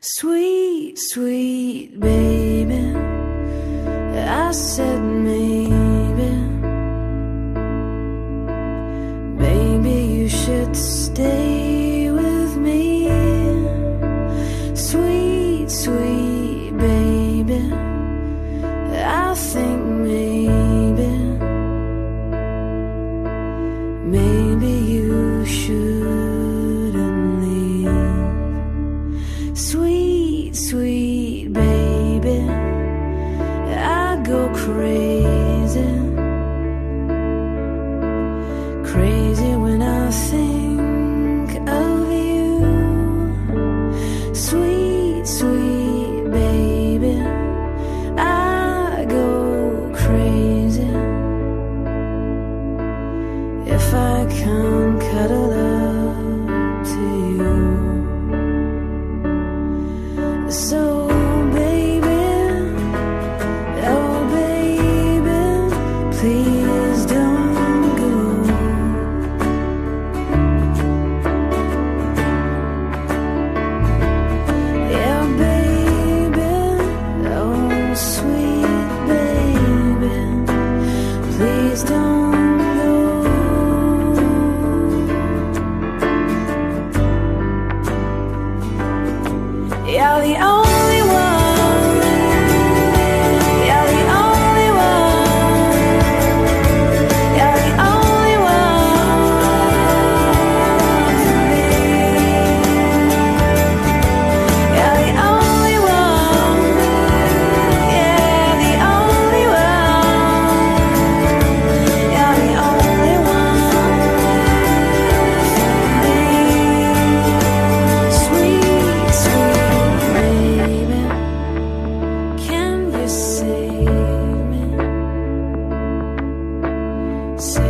Sweet, sweet baby, I said maybe you should stay with me. Sweet, sweet baby, I think maybe you shouldn't leave. Sweet, sweet baby, I go crazy, crazy when I think of you. Sweet, sweet baby, I go crazy if I can't cuddle up to you. So baby, oh baby, please don't go. Yeah baby, oh sweet baby, please don't go. You're the only one, you're the only one, you're the only one for me. You're the only one, yeah, the only one, you're the only one for me. Sweet, sweet baby, can you save me? Save